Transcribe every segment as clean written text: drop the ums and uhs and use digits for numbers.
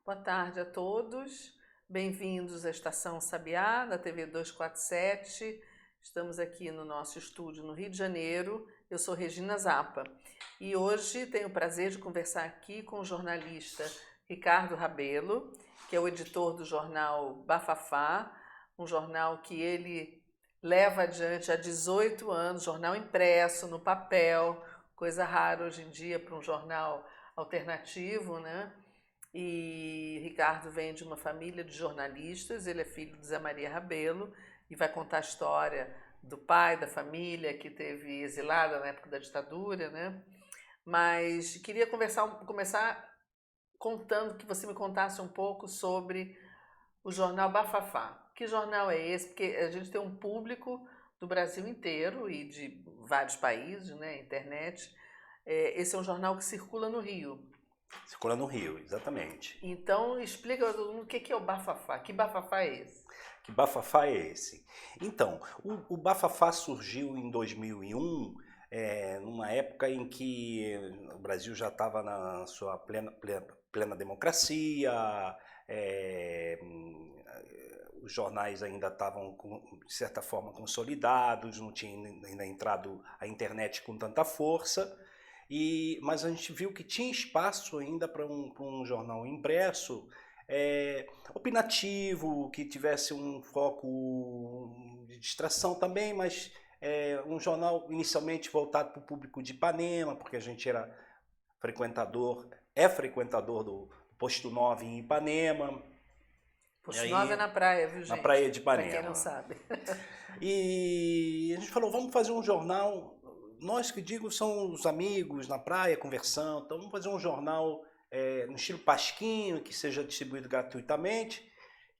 Boa tarde a todos, bem-vindos à Estação Sabiá, da TV 247. Estamos aqui no nosso estúdio no Rio de Janeiro. Eu sou Regina Zappa e hoje tenho o prazer de conversar aqui com o jornalista Ricardo Rabelo, que é o editor do jornal Bafafá, um jornal que ele leva adiante há 18 anos, jornal impresso, no papel, coisa rara hoje em dia para um jornal alternativo, né? E Ricardo vem de uma família de jornalistas, ele é filho de Zé Maria Rabelo e vai contar a história do pai, da família que teve exilada na época da ditadura, né? Mas queria começar contando que você me contasse um pouco sobre o jornal Bafafá. Que jornal é esse? Porque a gente tem um público do Brasil inteiro e de vários países, né? Internet. Esse é um jornal que circula no Rio. Circula no Rio, exatamente. Então, explica para todo mundo o que é o bafafá. Que bafafá é esse? Que bafafá é esse? Então, o bafafá surgiu em 2001, numa época em que o Brasil já estava na sua plena democracia, é, os jornais ainda estavam, de certa forma, consolidados, não tinha ainda entrado a internet com tanta força. Mas a gente viu que tinha espaço ainda para um jornal impresso opinativo, que tivesse um foco de distração também, mas um jornal inicialmente voltado para o público de Ipanema, porque a gente frequentador do Posto 9 em Ipanema. Posto 9 é na praia, viu, Na gente? praia de Para quem não Ipanema. sabe. E a gente falou, vamos fazer um jornal. Nós que digo são os amigos na praia conversando, então vamos fazer um jornal no estilo Pasquinho, que seja distribuído gratuitamente,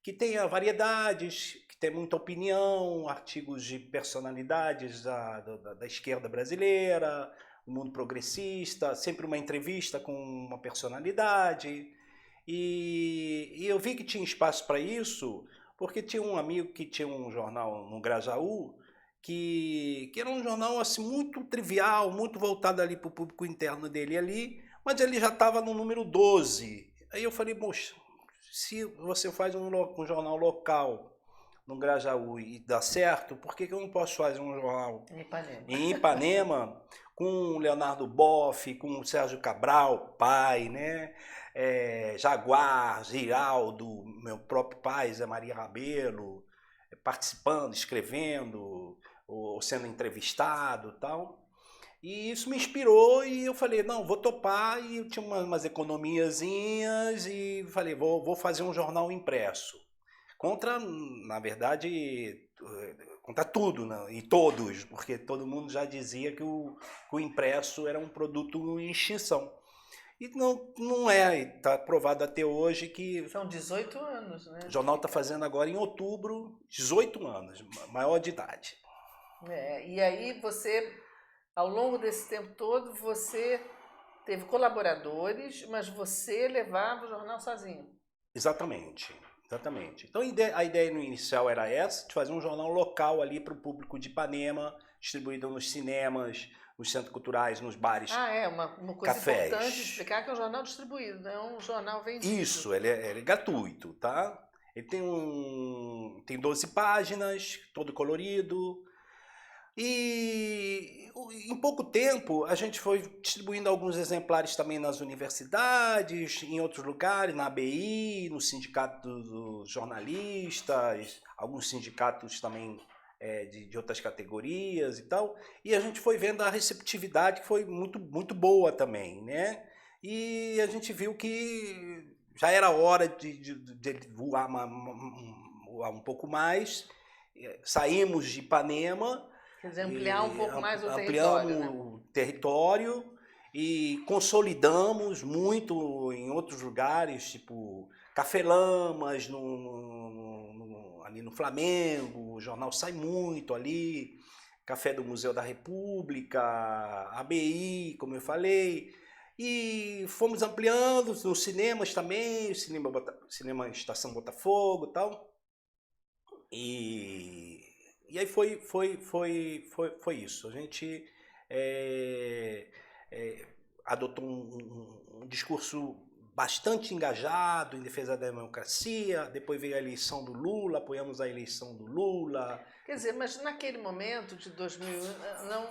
que tenha variedades, que tenha muita opinião, artigos de personalidades da esquerda brasileira, o mundo progressista, sempre uma entrevista com uma personalidade. E eu vi que tinha espaço para isso, porque tinha um amigo que tinha um jornal no Grajaú, que era um jornal assim, muito trivial, muito voltado ali para o público interno dele ali, mas ele já estava no número 12. Aí eu falei, poxa, se você faz um jornal local no Grajaú e dá certo, por que eu não posso fazer um jornal Em Ipanema. em Ipanema com o Leonardo Boff, com o Sérgio Cabral, pai, né? Jaguar, Giraldo, meu próprio pai, Zé Maria Rabelo, participando, escrevendo, ou sendo entrevistado e tal. E isso me inspirou e eu falei, não, vou topar. E eu tinha umas economiazinhas e falei, vou fazer um jornal impresso. Contra, na verdade, contra tudo, né? E todos, porque todo mundo já dizia que o impresso era um produto em extinção. E não é, está provado até hoje que São 18 anos, o né? jornal está fazendo agora em outubro 18 anos, maior de idade. E aí você, ao longo desse tempo todo, você teve colaboradores, mas você levava o jornal sozinho. Exatamente, exatamente. Então a ideia no inicial era essa, de fazer um jornal local ali para o público de Ipanema, distribuído nos cinemas, nos centros culturais, nos bares, Uma coisa importante cafés. explicar que é um jornal distribuído, não é um jornal vendido. Isso, ele é gratuito, tá? Ele tem 12 páginas, todo colorido. E em pouco tempo a gente foi distribuindo alguns exemplares também nas universidades, em outros lugares, na ABI, no sindicato dos jornalistas, alguns sindicatos também de outras categorias e tal. E a gente foi vendo a receptividade que foi muito, muito boa também, né? E a gente viu que já era hora de voar um pouco mais. Saímos de Ipanema, Quer dizer, ampliar um pouco mais o ampliamos território, né? o território e consolidamos muito em outros lugares, tipo Café Lamas, ali no Flamengo, o jornal sai muito ali, Café do Museu da República, ABI, como eu falei, e fomos ampliando nos cinemas também, cinema Estação Botafogo e tal. E aí foi isso. A gente é, é, adotou um discurso bastante engajado em defesa da democracia, depois veio a eleição do Lula, apoiamos a eleição do Lula. Quer dizer, mas naquele momento de 2000, não,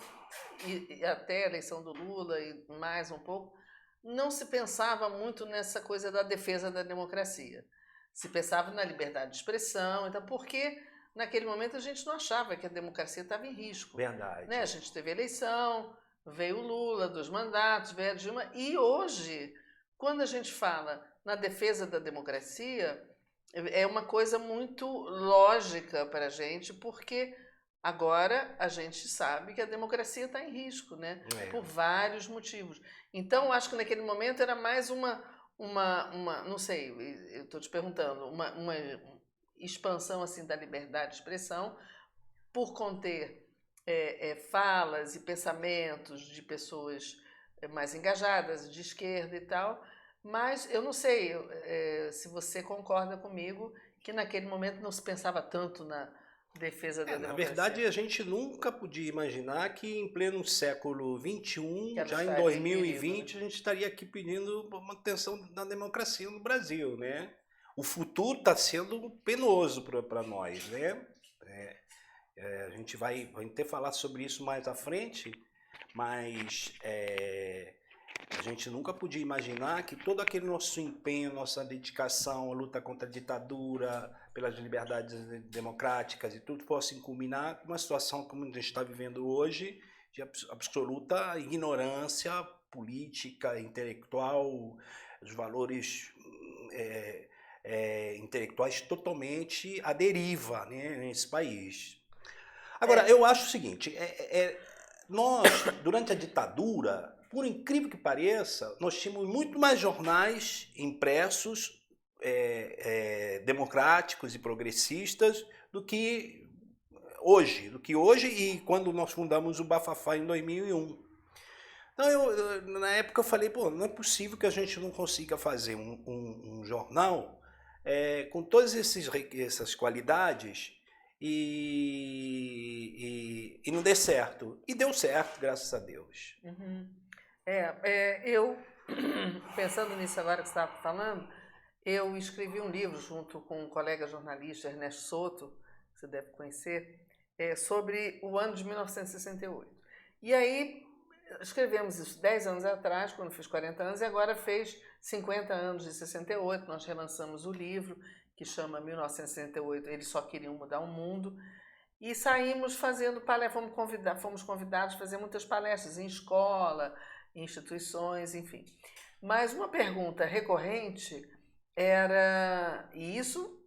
e até a eleição do Lula e mais um pouco, não se pensava muito nessa coisa da defesa da democracia. Se pensava na liberdade de expressão, então, porque naquele momento a gente não achava que a democracia estava em risco. Verdade. Né? A gente teve eleição, veio o Lula, 2 mandatos, veio a Dilma, e hoje, quando a gente fala na defesa da democracia, é uma coisa muito lógica para a gente, porque agora a gente sabe que a democracia está em risco, né? Por vários motivos. Então, acho que naquele momento era mais uma não sei, eu estou te perguntando, uma expansão assim da liberdade de expressão por conter falas e pensamentos de pessoas mais engajadas, de esquerda e tal, mas eu não sei se você concorda comigo que naquele momento não se pensava tanto na defesa da democracia. Na verdade, a gente nunca podia imaginar que em pleno século XXI, já em 2020, perigo, né? A gente estaria aqui pedindo manutenção da democracia no Brasil, né? O futuro está sendo penoso para nós, né? A gente vai ter que falar sobre isso mais à frente, mas a gente nunca podia imaginar que todo aquele nosso empenho, nossa dedicação, a luta contra a ditadura, pelas liberdades democráticas e tudo fosse culminar com uma situação como a gente está vivendo hoje, de absoluta ignorância política, intelectual, os valores intelectuais totalmente à deriva, né, nesse país. Agora, eu acho o seguinte, nós, durante a ditadura, por incrível que pareça, nós tínhamos muito mais jornais impressos, democráticos e progressistas do que hoje, e quando nós fundamos o Bafafá em 2001. Então, na época eu falei, pô, não é possível que a gente não consiga fazer um jornal com todas essas qualidades e não dê certo. E deu certo, graças a Deus. Uhum. Eu, pensando nisso agora que você estava falando, eu escrevi um livro junto com um colega jornalista, Ernesto Soto, que você deve conhecer, sobre o ano de 1968. E aí escrevemos isso 10 anos atrás, quando fiz 40 anos, e agora fez 50 anos de 68. Nós relançamos o livro, que chama 1968, Eles Só Queriam Mudar o Mundo, e saímos fazendo palestras, fomos convidados a fazer muitas palestras em escola, em instituições, enfim. Mas uma pergunta recorrente era, e isso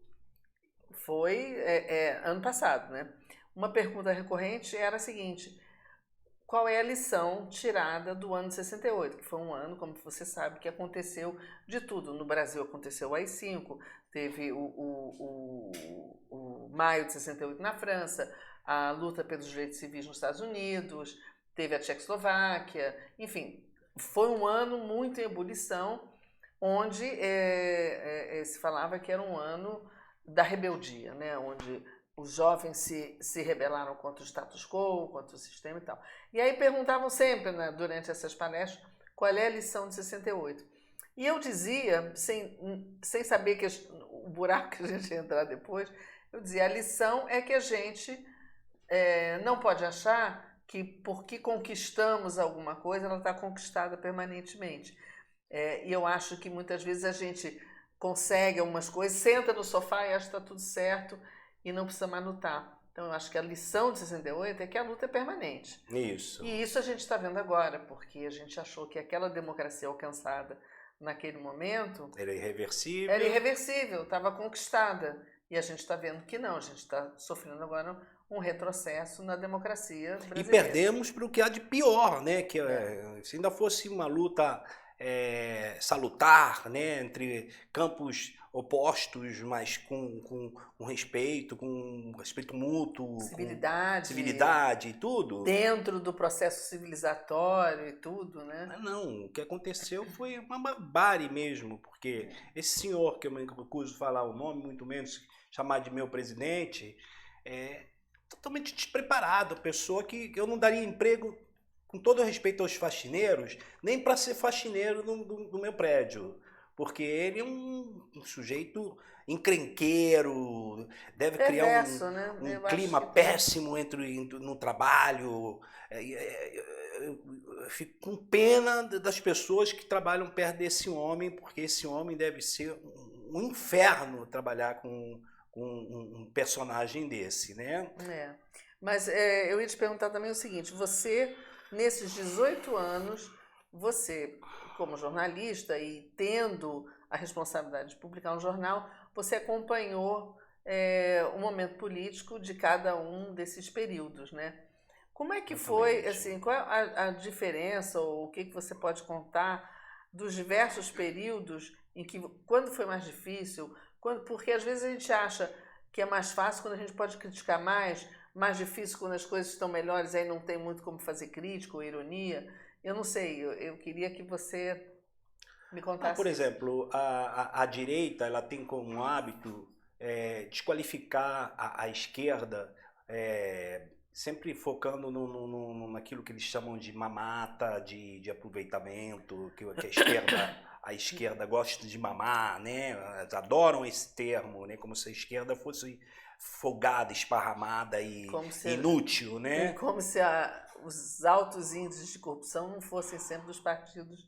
foi ano passado, né? Uma pergunta recorrente era a seguinte: qual é a lição tirada do ano de 68, que foi um ano, como você sabe, que aconteceu de tudo. No Brasil aconteceu o AI-5, teve o maio de 68 na França, a luta pelos direitos civis nos Estados Unidos, teve a Tchecoslováquia, enfim, foi um ano muito em ebulição, onde se falava que era um ano da rebeldia, né? Onde os jovens se rebelaram contra o status quo, contra o sistema e tal. E aí perguntavam sempre, né, durante essas palestras, qual é a lição de 68. E eu dizia, sem saber o buraco que a gente ia entrar depois, eu dizia, a lição é que a gente não pode achar que porque conquistamos alguma coisa, ela está conquistada permanentemente. E eu acho que muitas vezes a gente consegue algumas coisas, senta no sofá e acha que está tudo certo e não precisa mais lutar. Então, eu acho que a lição de 68 é que a luta é permanente. Isso. E isso a gente está vendo agora, porque a gente achou que aquela democracia alcançada naquele momento era irreversível. Era irreversível, estava conquistada. E a gente está vendo que não, a gente está sofrendo agora um retrocesso na democracia brasileira. E perdemos para o que há de pior, né? Que se ainda fosse uma luta salutar, né? Entre campos opostos, mas com respeito mútuo, civilidade e tudo. Dentro do processo civilizatório e tudo, né? Não, o que aconteceu foi uma barbárie mesmo, porque esse senhor, que eu me recuso a falar o nome, muito menos chamar de meu presidente, é totalmente despreparado, pessoa que eu não daria emprego, com todo respeito aos faxineiros, nem para ser faxineiro do meu prédio. porque ele é um sujeito encrenqueiro, deve criar Perverso, né? um Eu acho clima que tem. péssimo no trabalho. Eu fico com pena das pessoas que trabalham perto desse homem, porque esse homem deve ser um inferno trabalhar com um personagem desse, né? É. Mas eu ia te perguntar também o seguinte: você, nesses 18 anos, você, como jornalista e tendo a responsabilidade de publicar um jornal, você acompanhou o momento político de cada um desses períodos, né? Como é que foi, Exatamente. assim, qual é a diferença ou o que você pode contar dos diversos períodos em que, quando foi mais difícil, porque às vezes a gente acha que é mais fácil quando a gente pode criticar mais difícil quando as coisas estão melhores, aí não tem muito como fazer crítica ou ironia. Eu não sei, eu queria que você me Por contasse isso. exemplo, a direita ela tem como hábito desqualificar a esquerda, sempre focando naquilo que eles chamam de mamata, de aproveitamento, que a esquerda gosta de mamar, né? Elas adoram esse termo, né? Como se a esquerda fosse folgada, esparramada e Como se, inútil, né? como se os altos índices de corrupção não fossem sempre dos partidos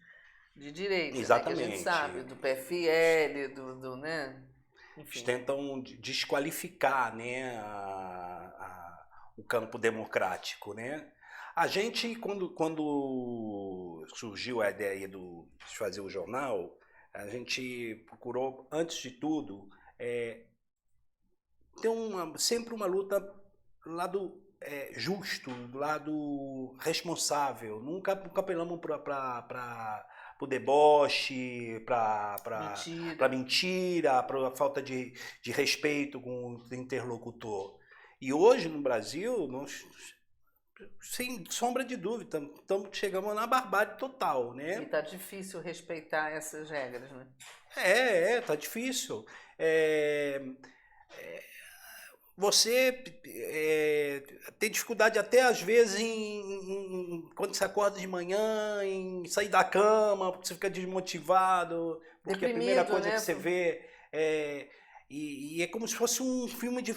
de direita, né? Que a gente sabe, Exatamente. do PFL, né? Eles Enfim. tentam desqualificar, né, o campo democrático, né? A gente, quando surgiu a ideia de fazer o jornal, a gente procurou, antes de tudo, ter sempre uma luta do lado justo, do lado responsável. Nunca apelamos para o deboche, para Mentira. mentira, para falta de respeito com o interlocutor. E hoje no Brasil, nós, sem sombra de dúvida, chegamos na barbárie total, E né? tá difícil respeitar essas regras, né? Tá difícil. É, Você tem dificuldade até às vezes quando você acorda de manhã, em sair da cama, porque você fica desmotivado, porque a primeira Deprimido, coisa que né? você vê e é como se fosse um filme de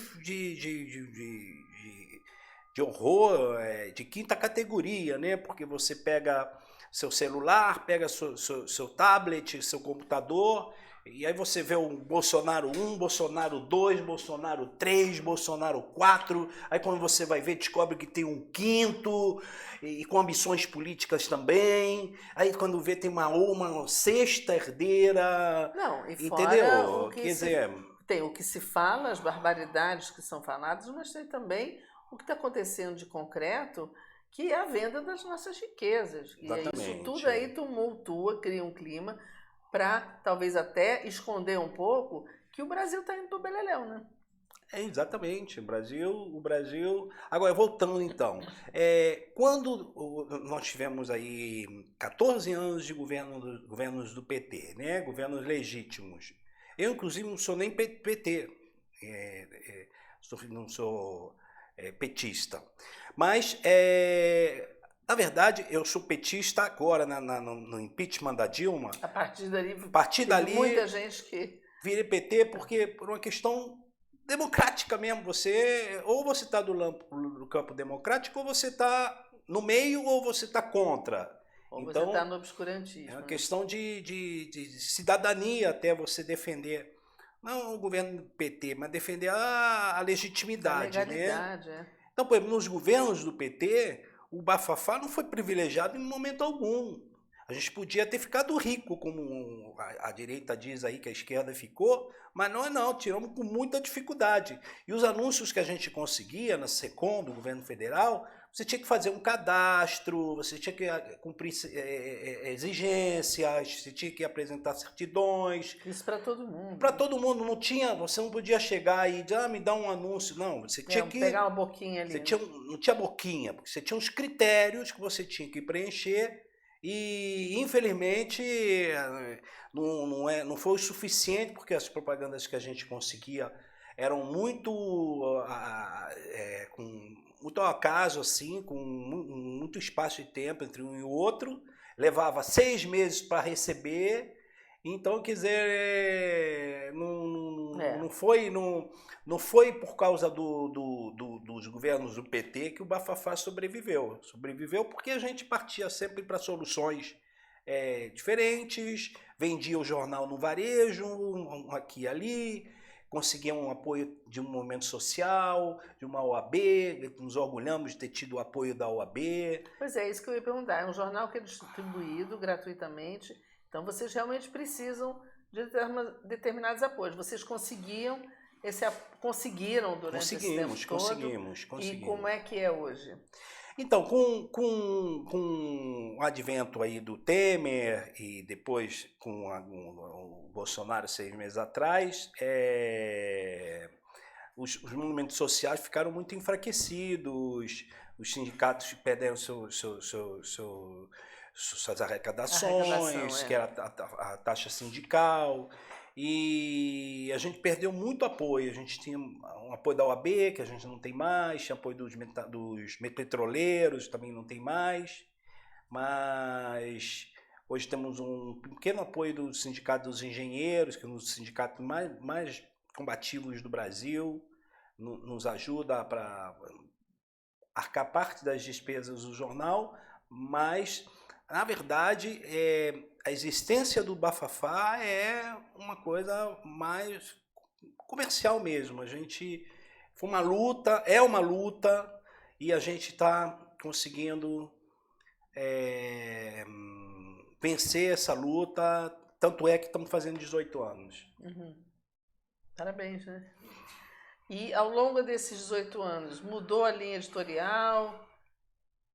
horror, de quinta categoria, né? Porque você pega seu celular, pega seu tablet, seu computador, e aí você vê o Bolsonaro 1, Bolsonaro 2, Bolsonaro 3, Bolsonaro 4. Aí quando você vai ver, descobre que tem um quinto, e com ambições políticas também. Aí quando vê, tem uma sexta herdeira. Não, e fora o Entendeu? que Quer se dizer, tem o que se fala, as barbaridades que são faladas, mas tem também o que está acontecendo de concreto, que é a venda das nossas riquezas. E é isso tudo exatamente. aí tumultua, cria um clima para talvez até esconder um pouco que o Brasil está indo para o beleléu, né? Exatamente, o Brasil. Agora, voltando então, quando nós tivemos aí 14 anos de governos do PT, né, governos legítimos, eu inclusive não sou nem PT, não sou petista, mas na verdade eu sou petista agora no impeachment da Dilma. A partir dali, A partir teve muita dali gente que. virei PT porque por uma questão democrática mesmo. Ou você está do campo democrático, ou você está no meio, ou você está contra. Ou você está Então, no é uma obscurantismo, né? questão de cidadania até você defender, não o governo do PT, mas defender a A legitimidade, né? legalidade, é. Então, por exemplo, nos governos do PT, o bafafá não foi privilegiado em momento algum. A gente podia ter ficado rico, como a direita diz aí que a esquerda ficou, mas não, tiramos com muita dificuldade. E os anúncios que a gente conseguia na SECOM, do governo federal, você tinha que fazer um cadastro, você tinha que cumprir exigências, você tinha que apresentar certidões. Isso para todo mundo. Para todo mundo, você não podia chegar e dizer, me dá um anúncio. Não, você tinha que Pegar uma boquinha ali. você Né? não tinha boquinha, porque você tinha uns critérios que você tinha que preencher e, infelizmente, não foi o suficiente, porque as propagandas que a gente conseguia eram com muito ao acaso, assim, com muito espaço de tempo entre um e o outro. Levava 6 meses para receber Então, quer dizer, É. não foi por causa dos governos do PT que o bafafá sobreviveu. Sobreviveu porque a gente partia sempre para soluções diferentes, vendia o jornal no varejo, aqui e ali, conseguia um apoio de um movimento social, de uma OAB, nos orgulhamos de ter tido o apoio da OAB. Pois é, isso que eu ia perguntar. É um jornal que é distribuído gratuitamente, então vocês realmente precisam de determinados apoios. Vocês conseguiram durante esse tempo todo? Conseguimos. E como é que é hoje? Então, com o advento aí do Temer e depois com o Bolsonaro 6 meses atrás, os movimentos sociais ficaram muito enfraquecidos, os sindicatos perderam suas arrecadações, que era a taxa sindical, e a gente perdeu muito apoio. A gente tinha um apoio da OAB, que a gente não tem mais, tinha apoio dos petroleiros, também não tem mais, mas hoje temos um pequeno apoio do Sindicato dos Engenheiros, que é um dos sindicatos mais combativos do Brasil, nos ajuda para arcar parte das despesas do jornal, mas, na verdade, a existência do bafafá é uma coisa mais comercial mesmo. A gente foi uma luta, é uma luta, e a gente está conseguindo vencer essa luta, tanto é que estamos fazendo 18 anos. Uhum. Parabéns, né? E ao longo desses 18 anos, mudou a linha editorial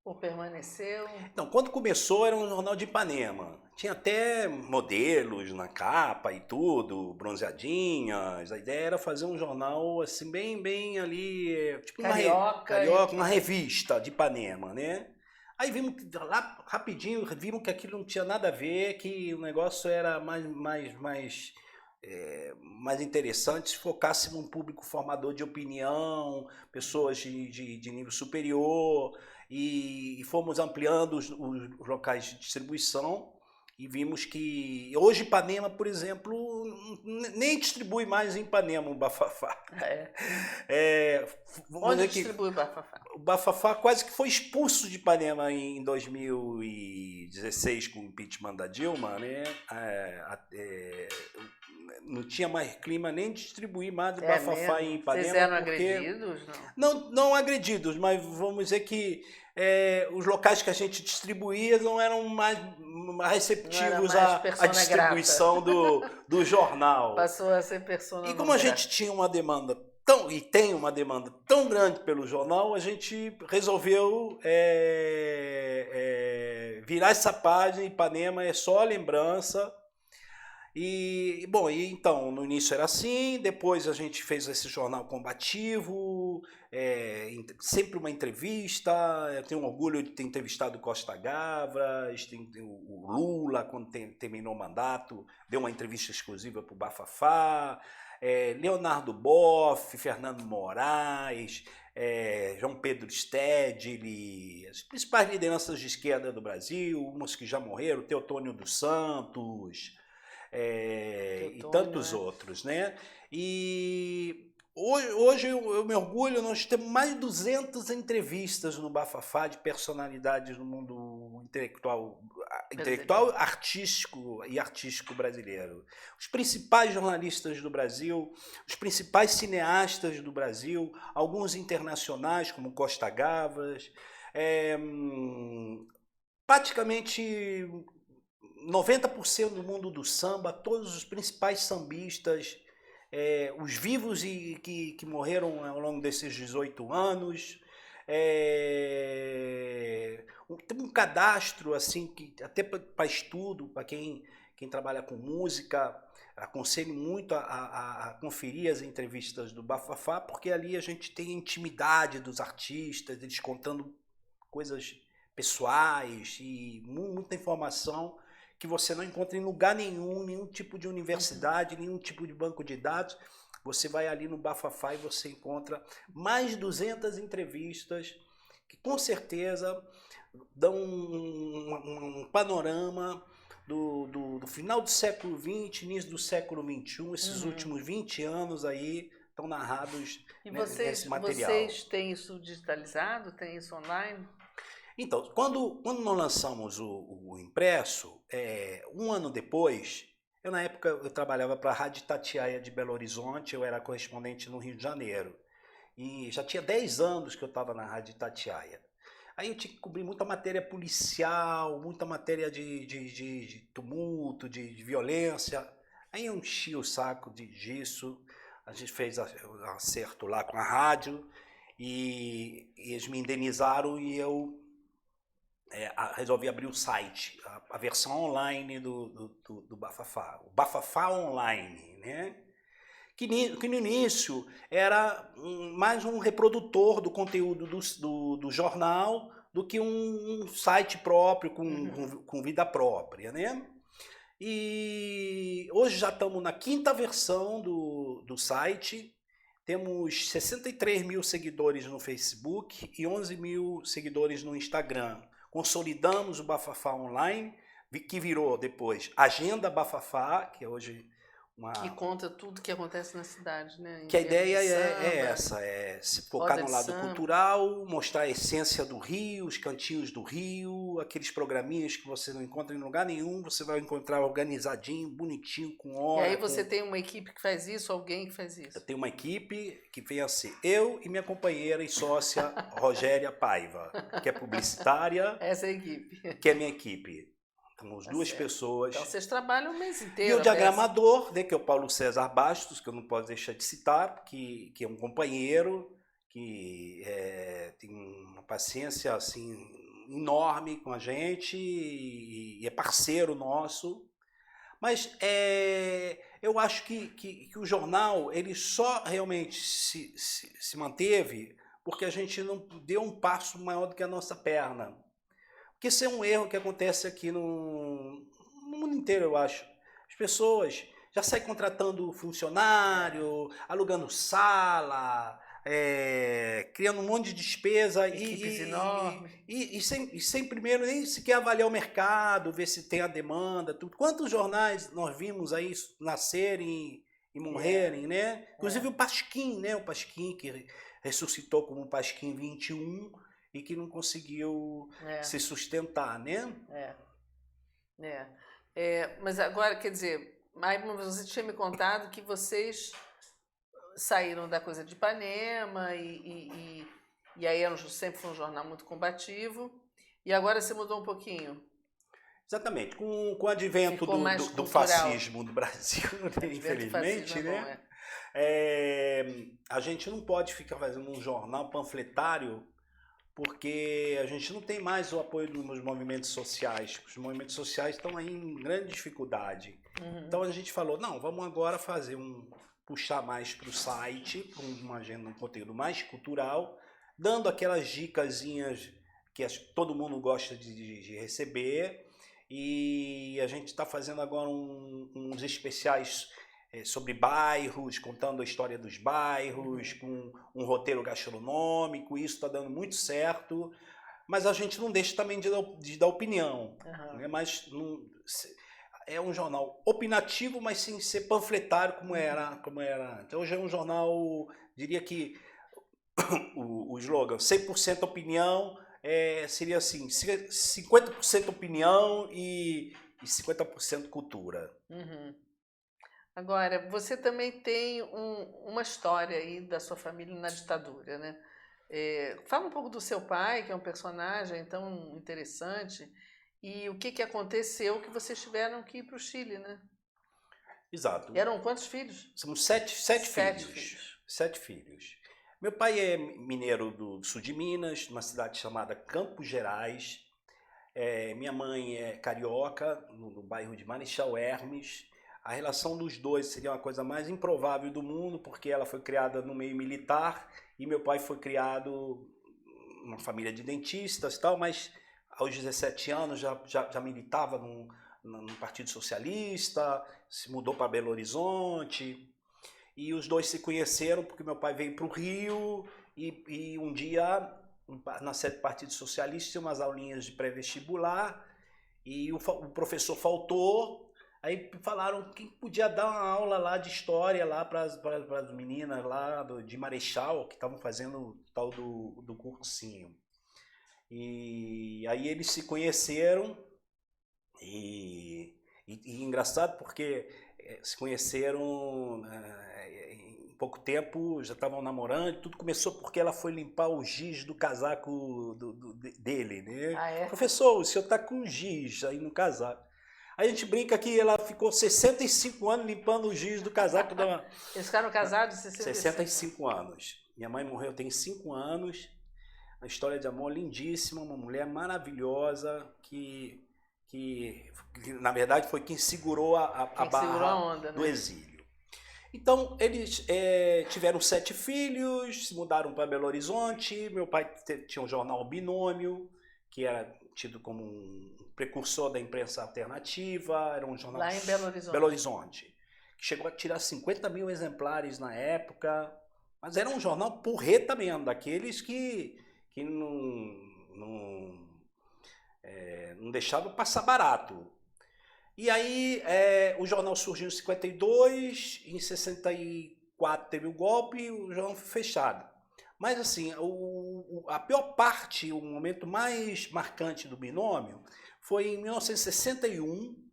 ou permaneceu? Então, quando começou era um jornal de Ipanema. Tinha até modelos na capa e tudo, bronzeadinhas. A ideia era fazer um jornal assim, bem ali, tipo Carioca, uma revista de Ipanema, né? Aí vimos lá rapidinho, vimos que aquilo não tinha nada a ver, que o negócio era mais interessante se focasse num público formador de opinião, pessoas de nível superior, e fomos ampliando os locais de distribuição e vimos que hoje Ipanema, por exemplo, nem distribui mais em Ipanema o bafafá. Onde distribui o bafafá? O bafafá quase que foi expulso de Ipanema em 2016 com o impeachment da Dilma, né? Não tinha mais clima nem de distribuir mais o bafafá em Ipanema. Vocês eram agredidos? Não agredidos, mas vamos dizer que os locais que a gente distribuía não eram mais receptivos à distribuição do jornal. Passou a ser persona. E como a gente tinha uma demanda tem uma demanda tão grande pelo jornal, a gente resolveu virar essa página. Ipanema é só lembrança. E então, no início era assim, depois a gente fez esse jornal combativo, sempre uma entrevista. Eu tenho orgulho de ter entrevistado Costa Gavras, o Lula, quando terminou o mandato, deu uma entrevista exclusiva para o Bafafá, Leonardo Boff, Fernando Moraes, João Pedro Stedley, as principais lideranças de esquerda do Brasil, umas que já morreram, Teotônio dos Santos, e tantos outros, né? E hoje eu me orgulho, nós temos mais de 200 entrevistas no Bafafá de personalidades no mundo intelectual, artístico brasileiro. Os principais jornalistas do Brasil, os principais cineastas do Brasil, alguns internacionais como Costa Gavras, praticamente 90% do mundo do samba, todos os principais sambistas, os vivos e que morreram ao longo desses 18 anos. Tem um cadastro assim que até para estudo, para quem trabalha com música, aconselho muito a conferir as entrevistas do Bafafá, porque ali a gente tem a intimidade dos artistas, eles contando coisas pessoais e muita informação que você não encontra em lugar nenhum tipo de universidade, nenhum tipo de banco de dados. Você vai ali no Bafafá e você encontra mais de 200 entrevistas que com certeza dão um panorama do final do século XX, início do século XXI, esses últimos 20 anos aí estão narrados nesse material. Vocês têm isso digitalizado? Tem isso online? Então, quando nós lançamos o impresso, um ano depois, na época eu trabalhava para a Rádio Itatiaia de Belo Horizonte, eu era correspondente no Rio de Janeiro. E já tinha 10 anos que eu estava na Rádio Itatiaia. Aí eu tinha que cobrir muita matéria policial, muita matéria de tumulto, de violência. Aí eu enchi o saco disso, a gente fez acerto lá com a rádio e eles me indenizaram e eu resolvi abrir o site, a versão online do Bafafá, o Bafafá Online, né? Que no início era mais um reprodutor do conteúdo do jornal do que um site próprio, com vida própria, né? E hoje já estamos na 5ª versão do site, temos 63 mil seguidores no Facebook e 11 mil seguidores no Instagram. Consolidamos o Bafafá Online, que virou depois Agenda Bafafá, que é hoje que conta tudo que acontece na cidade, né? Que a ideia é essa, se focar no lado cultural, mostrar a essência do Rio, os cantinhos do Rio, aqueles programinhas que você não encontra em lugar nenhum, você vai encontrar organizadinho, bonitinho, com hora. E aí você tem uma equipe que faz isso, alguém que faz isso? Eu tenho uma equipe que vem a ser eu e minha companheira e sócia Rogéria Paiva, que é publicitária. Essa é a equipe. Que é minha equipe. Temos duas pessoas. Então vocês trabalham o mês inteiro. E o diagramador, né, que é o Paulo César Bastos, que eu não posso deixar de citar, que é um companheiro, que tem uma paciência assim, enorme com a gente e é parceiro nosso. Mas eu acho que o jornal ele só realmente se manteve porque a gente não deu um passo maior do que a nossa perna. Porque isso é um erro que acontece aqui no mundo inteiro, eu acho. As pessoas já saem contratando funcionário, alugando sala, criando um monte de despesa e sem primeiro nem sequer avaliar o mercado, ver se tem a demanda, tudo. Quantos jornais nós vimos aí nascerem e morrerem, né? Inclusive o Pasquim, né? O Pasquim que ressuscitou como o Pasquim 21, e que não conseguiu se sustentar, né? Mas agora, quer dizer, você tinha me contado que vocês saíram da coisa de Ipanema e aí sempre foi um jornal muito combativo, e agora você mudou um pouquinho. Exatamente, com o advento do fascismo no Brasil, infelizmente, né? A gente não pode ficar fazendo um jornal panfletário porque a gente não tem mais o apoio dos movimentos sociais. Os movimentos sociais estão aí em grande dificuldade. Então a gente falou, não, vamos agora puxar mais para o site, para uma agenda, um conteúdo mais cultural, dando aquelas dicasinhas que todo mundo gosta de receber. E a gente está fazendo agora uns especiais sobre bairros, contando a história dos bairros, com um roteiro gastronômico. Isso está dando muito certo, mas a gente não deixa também de dar opinião, né? Mas é um jornal opinativo, mas sem ser panfletário como era antes. Hoje é um jornal, diria que o slogan 100% opinião seria assim, 50% opinião e 50% cultura. Agora, você também tem uma história aí da sua família na ditadura, né? Fala um pouco do seu pai, que é um personagem tão interessante, e o que aconteceu que vocês tiveram que ir para o Chile, né? Exato. Eram quantos filhos? Somos sete filhos. 7 filhos. Meu pai é mineiro do sul de Minas, numa cidade chamada Campos Gerais. Minha mãe é carioca, no bairro de Marechal Hermes. A relação dos dois seria uma coisa mais improvável do mundo, porque ela foi criada no meio militar e meu pai foi criado numa família de dentistas e tal, mas aos 17 anos já militava no Partido Socialista, se mudou para Belo Horizonte e os dois se conheceram porque meu pai veio para o Rio e um dia, na sede do Partido Socialista, tinha umas aulinhas de pré-vestibular. e o professor faltou. Aí falaram que podia dar uma aula lá de história lá para as meninas lá de Marechal, que estavam fazendo o tal do cursinho. E aí eles se conheceram e engraçado porque se conheceram em pouco tempo, já estavam namorando, tudo começou porque ela foi limpar o giz do casaco dele, né? Ah, é? Professor, o senhor tá com giz aí no casaco. A gente brinca que ela ficou 65 anos limpando o giz do casaco da... Eles ficaram casados 65 anos. Minha mãe morreu tem 5 anos. Uma história de amor lindíssima, uma mulher maravilhosa que na verdade foi quem segurou a barra onda, do né? exílio. Então, eles tiveram 7 filhos, se mudaram para Belo Horizonte. Meu pai tinha um jornal Binômio, que era tido como um precursor da imprensa alternativa. Era um jornal lá em Belo Horizonte. Belo Horizonte, que chegou a tirar 50 mil exemplares na época. Mas era um jornal porreta mesmo, daqueles que não deixava passar barato. E aí o jornal surgiu em 52, em 64 teve o golpe e o jornal foi fechado. Mas assim, a pior parte, o momento mais marcante do Binômio foi em 1961,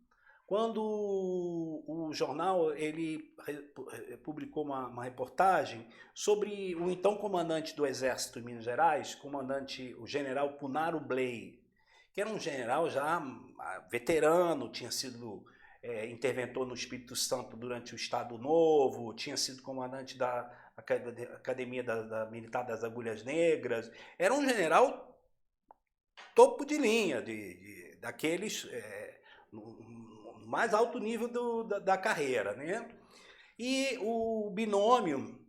quando o jornal ele publicou uma reportagem sobre o então comandante do Exército de Minas Gerais, o general Punaro Bley, que era um general já veterano, tinha sido interventor no Espírito Santo durante o Estado Novo, tinha sido comandante da Academia Militar das Agulhas Negras. Era um general topo de linha, daqueles no mais alto nível da carreira, né? E o Binômio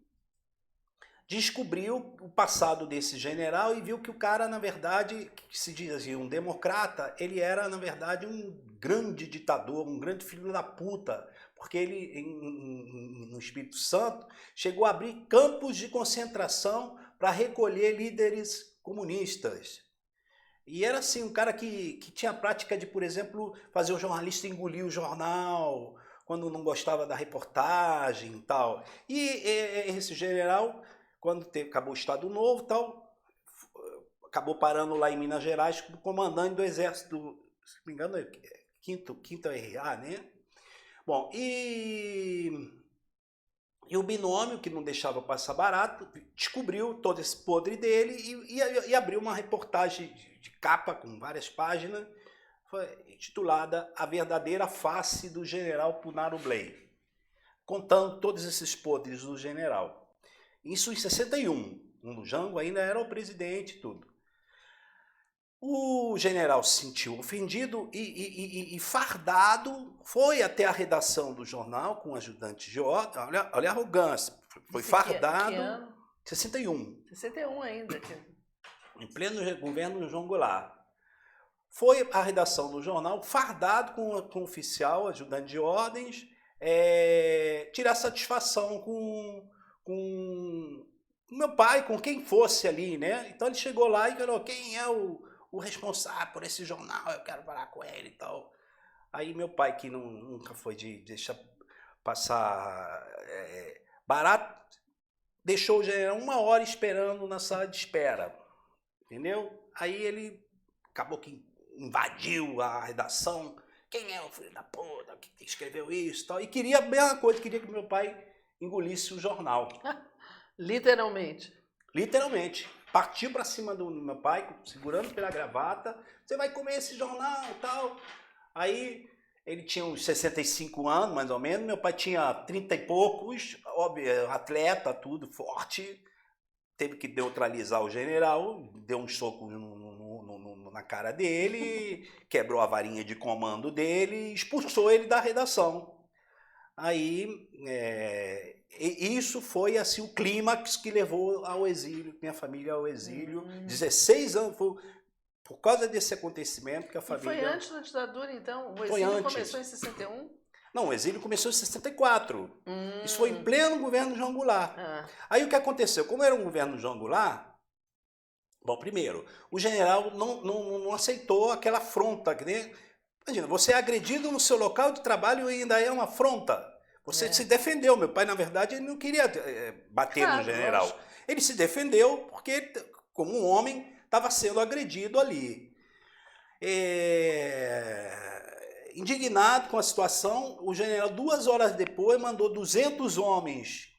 descobriu o passado desse general e viu que o cara, na verdade, que se dizia um democrata, ele era, na verdade, um grande ditador, um grande filho da puta, porque ele, no Espírito Santo, chegou a abrir campos de concentração para recolher líderes comunistas. E era assim, um cara que tinha a prática de, por exemplo, fazer o jornalista engolir o jornal, quando não gostava da reportagem e tal. E esse general, quando acabou o Estado Novo e tal, acabou parando lá em Minas Gerais como comandante do Exército, se não me engano, quinto RA, né? Bom, e o Binômio, que não deixava passar barato, descobriu todo esse podre dele e abriu uma reportagem de capa com várias páginas, intitulada A Verdadeira Face do General Punaro Bley, contando todos esses podres do general. Isso em 61, o Jango ainda era o presidente e tudo. O general se sentiu ofendido e fardado, foi até a redação do jornal com o ajudante de ordem. Olha a arrogância. Foi fardado. Que ano? 61. 61 ainda. Em pleno governo João Goulart. Foi à redação do jornal, fardado com o oficial, ajudante de ordens, tirar satisfação com meu pai, com quem fosse ali, né? Então ele chegou lá e falou, quem é o responsável por esse jornal, eu quero falar com ele e tal. Aí meu pai, que nunca foi de deixar passar barato, deixou o general 1 hora esperando na sala de espera, entendeu? Aí ele acabou que invadiu a redação, quem é o filho da puta que escreveu isso e tal, e queria a mesma coisa, queria que meu pai engolisse o jornal. Literalmente. Literalmente. Partiu para cima do meu pai, segurando pela gravata. Você vai comer esse jornal e tal. Aí ele tinha uns 65 anos, mais ou menos. Meu pai tinha 30 e poucos. Óbvio, atleta, tudo, forte. Teve que neutralizar o general. Deu um soco na cara dele. Quebrou a varinha de comando dele. Expulsou ele da redação. Aí, isso foi assim o clímax que levou ao exílio, minha família ao exílio. 16 anos, foi por causa desse acontecimento que a família... E foi antes da ditadura, então? O exílio começou em 61? Não, o exílio começou em 64. Isso foi em pleno governo João Goulart. Aí o que aconteceu? Como era um governo João Goulart, bom, primeiro, o general não aceitou aquela afronta, né? Imagina, você é agredido no seu local de trabalho e ainda é uma afronta. Você se defendeu. Meu pai, na verdade, ele não queria bater no general. Lógico. Ele se defendeu porque, como um homem, estava sendo agredido ali. Indignado com a situação, o general, 2 horas depois, mandou 200 homens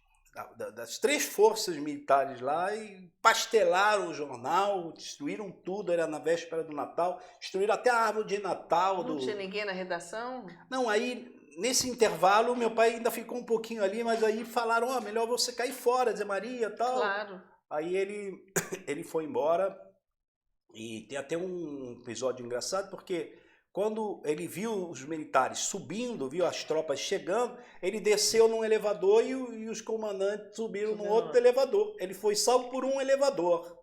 das 3 forças militares lá e pastelaram o jornal, destruíram tudo, era na véspera do Natal, destruíram até a árvore de Natal. Não tinha ninguém na redação? Não, aí, nesse intervalo, meu pai ainda ficou um pouquinho ali, mas aí falaram, melhor você cair fora, Zé Maria e tal. Claro. Aí ele foi embora, e tem até um episódio engraçado, porque quando ele viu os militares subindo, viu as tropas chegando, ele desceu num elevador e os comandantes subiram num outro elevador. Ele foi salvo por um elevador,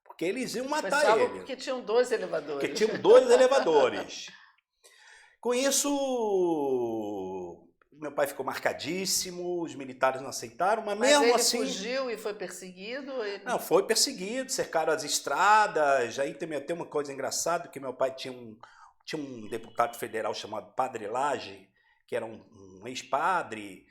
porque eles iam matar foi salvo ele. Porque tinham 2 elevadores. Porque tinham 2 elevadores. Com isso, meu pai ficou marcadíssimo, os militares não aceitaram, mas mesmo ele assim... fugiu e foi perseguido? Não, foi perseguido, cercaram as estradas. Aí tem até uma coisa engraçada, que meu pai tinha um deputado federal chamado Padre Lage, que era um ex-padre,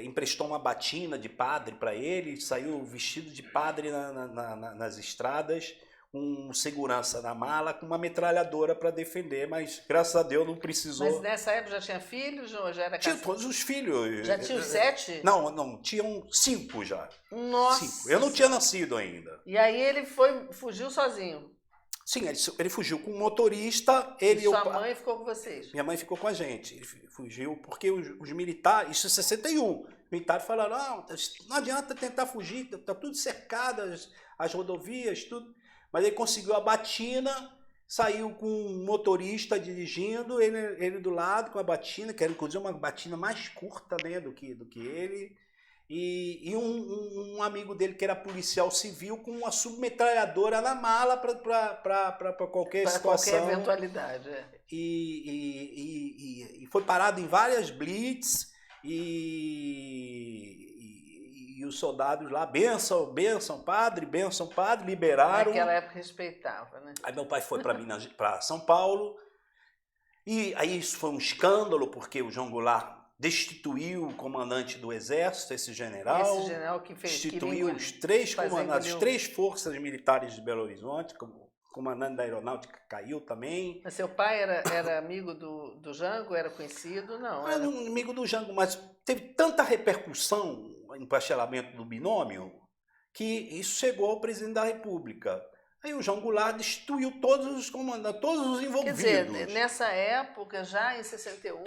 emprestou uma batina de padre para ele, saiu vestido de padre nas estradas, com segurança na mala, com uma metralhadora para defender, mas graças a Deus não precisou. Mas nessa época já tinha filhos ou já era Tinha todos os filhos. Já tinha os 7? Não, tinham 5 já. Nossa! 5. Eu não tinha nascido ainda. E aí ele fugiu sozinho? Sim, ele fugiu com um motorista. Ele e sua mãe ficou com vocês? Minha mãe ficou com a gente. Ele fugiu porque os militares, isso em 61, os militares falaram, não adianta tentar fugir, está tudo cercado, as rodovias, tudo. Mas ele conseguiu a batina, saiu com um motorista dirigindo, ele do lado com a batina, que era inclusive uma batina mais curta, né, do que ele. E um amigo dele que era policial civil com uma submetralhadora na mala para qualquer situação. Qualquer eventualidade. E foi parado em várias blitz e os soldados lá, benção padre, liberaram. Naquela época respeitava, né? Aí meu pai foi para São Paulo, e aí isso foi um escândalo, porque o João Goulart destituiu o comandante do exército, esse general que fez, destituiu os 3 comandantes, as 3 forças militares de Belo Horizonte, o comandante da aeronáutica caiu também. Mas seu pai era amigo do Jango, era conhecido? Não era amigo do Jango, mas teve tanta repercussão no empachelamento do binômio que isso chegou ao presidente da República. Aí o João Goulart destituiu todos os comandantes, todos os envolvidos. Quer dizer, nessa época, já em 61,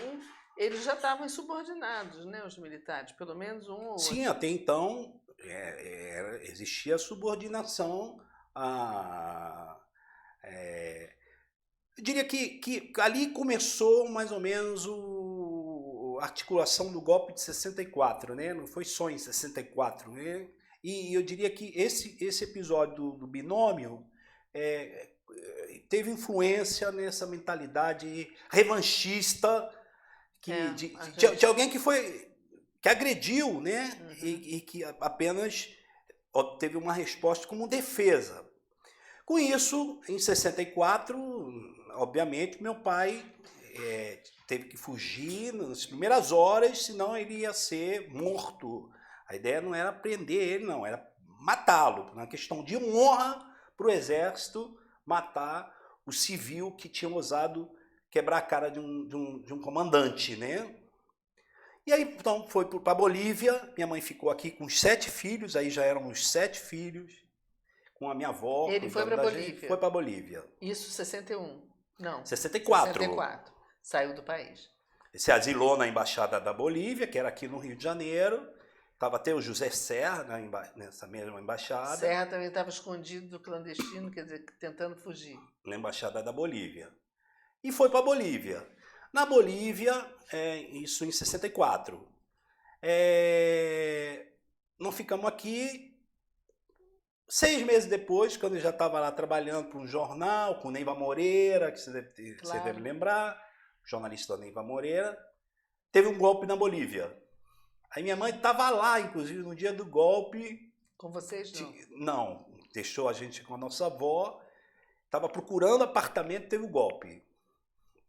eles já estavam insubordinados, né, os militares, pelo menos um ou outro. Sim, até então existia subordinação eu diria que ali começou mais ou menos a articulação do golpe de 64, né? Não foi só em 64, né? E eu diria que esse episódio do binômio teve influência nessa mentalidade revanchista de alguém que agrediu, né? Uhum. E que apenas teve uma resposta como defesa. Com isso, em 64, obviamente, meu pai teve que fugir nas primeiras horas, senão ele ia ser morto. A ideia não era prender ele, não, era matá-lo. Uma questão de honra para o exército matar o civil que tinha ousado quebrar a cara de um comandante, né? E aí, então, foi para a Bolívia. Minha mãe ficou aqui com os 7 filhos, aí já eram os 7 filhos, com a minha avó. Ele foi para a Bolívia? Foi para a Bolívia. Isso 61? Não. 64. 64. Saiu do país. Se asilou na Embaixada da Bolívia, que era aqui no Rio de Janeiro. Estava até o José Serra nessa mesma embaixada. Serra também estava escondido do clandestino, quer dizer, tentando fugir. Na Embaixada da Bolívia. E foi para a Bolívia. Na Bolívia, isso em 64. Não ficamos aqui. 6 meses depois, quando eu já estava lá trabalhando para um jornal, com Neiva Moreira, que você deve lembrar, jornalista Neiva Moreira, teve um golpe na Bolívia. Aí minha mãe estava lá, inclusive, no dia do golpe. Com vocês, não? Não, deixou a gente com a nossa avó. Estava procurando apartamento, teve o golpe.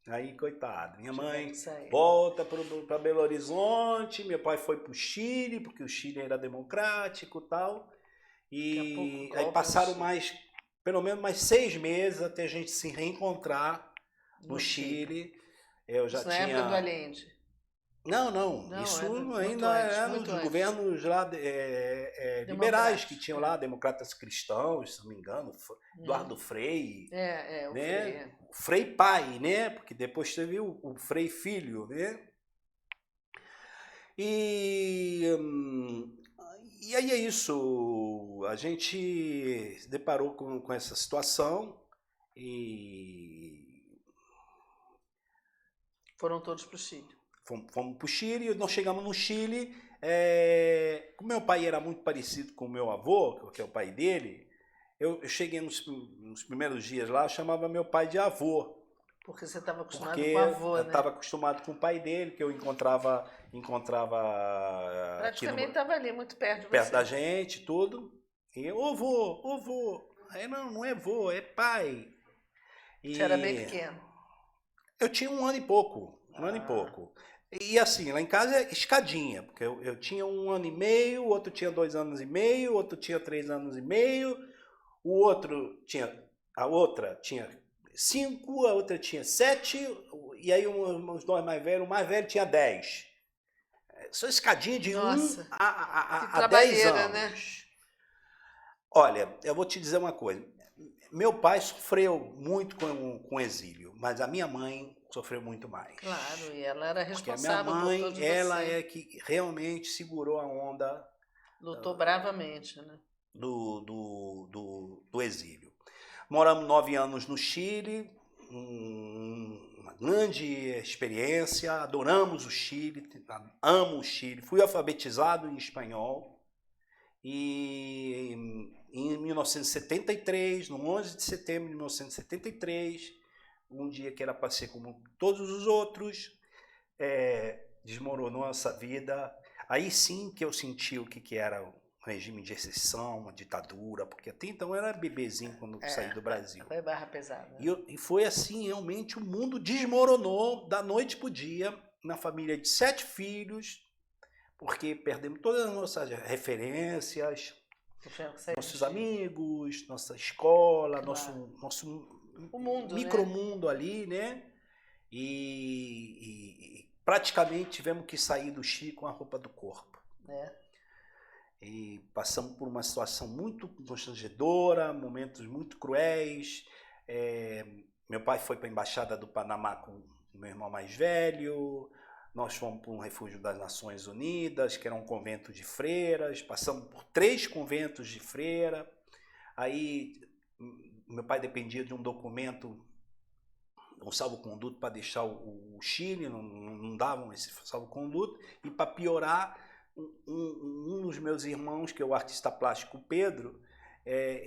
Aí, coitado, minha Tiveram mãe que sair. volta para Belo Horizonte, meu pai foi para o Chile, porque o Chile era democrático e tal. Daqui a pouco E aí golpe no passaram Chile. pelo menos mais 6 meses até a gente se reencontrar no No Chile. Chile. Eu já Isso na época do tinha. Allende. Não, Não, isso é muito ainda antes, era muito nos antes. governos lá liberais que Democrático. tinham lá, democratas cristãos, se não me engano, Eduardo Frei, O né? Frei. O Frei pai, né? Porque depois teve o Frei filho, né? E, e aí é isso, a gente se deparou com essa situação e Foram todos para o Chile. fomos para o Chile. Nós chegamos no Chile, como meu pai era muito parecido com o meu avô, que é o pai dele, eu cheguei nos primeiros dias lá, eu chamava meu pai de avô, Porque você estava acostumado porque com o avô, eu né? estava acostumado com o pai dele, que eu encontrava aqui Praticamente estava ali, muito perto de perto você. da gente, tudo. E eu, ô vô. Aí não é vô, é pai. Você era bem E pequeno. eu tinha um ano e pouco, E assim, lá em casa é escadinha, porque eu tinha 1 ano e meio, o outro tinha 2 anos e meio, o outro tinha 3 anos e meio, a outra tinha 5, a outra tinha 7, e aí os dois mais velhos, o mais velho tinha 10. Só escadinha de Nossa, 1 que a 10 trabalheira, anos. né? Olha, eu vou te dizer uma coisa. Meu pai sofreu muito com o exílio, mas a minha mãe sofreu muito mais. Claro, e ela era Porque a minha responsável por mãe, todos ela vocês. é que realmente segurou a onda Lutou bravamente, né? do exílio. Moramos 9 anos no Chile, uma grande experiência, adoramos o Chile, amo o Chile. Fui alfabetizado em espanhol e em 1973, no 11 de setembro de 1973, um dia que era para ser como todos os outros, desmoronou essa vida. Aí sim que eu senti o que era um regime de exceção, uma ditadura, porque até então eu era bebezinho quando saí do Brasil. Foi barra pesada. E foi assim, realmente, o mundo desmoronou da noite para o dia, na família de 7 filhos, porque perdemos todas as nossas referências, nossos amigos, nossa escola, Claro. nosso O mundo, micromundo, né? Ali, né? E praticamente tivemos que sair do Chile com a roupa do corpo. E passamos por uma situação muito constrangedora, momentos muito cruéis. Meu pai foi para a Embaixada do Panamá com o meu irmão mais velho. Nós fomos para um refúgio das Nações Unidas, que era um convento de freiras. Passamos por 3 conventos de freira. Aí meu pai dependia de um documento, um salvo-conduto para deixar o Chile, não davam esse salvo-conduto. E para piorar, um dos meus irmãos, que é o artista plástico Pedro,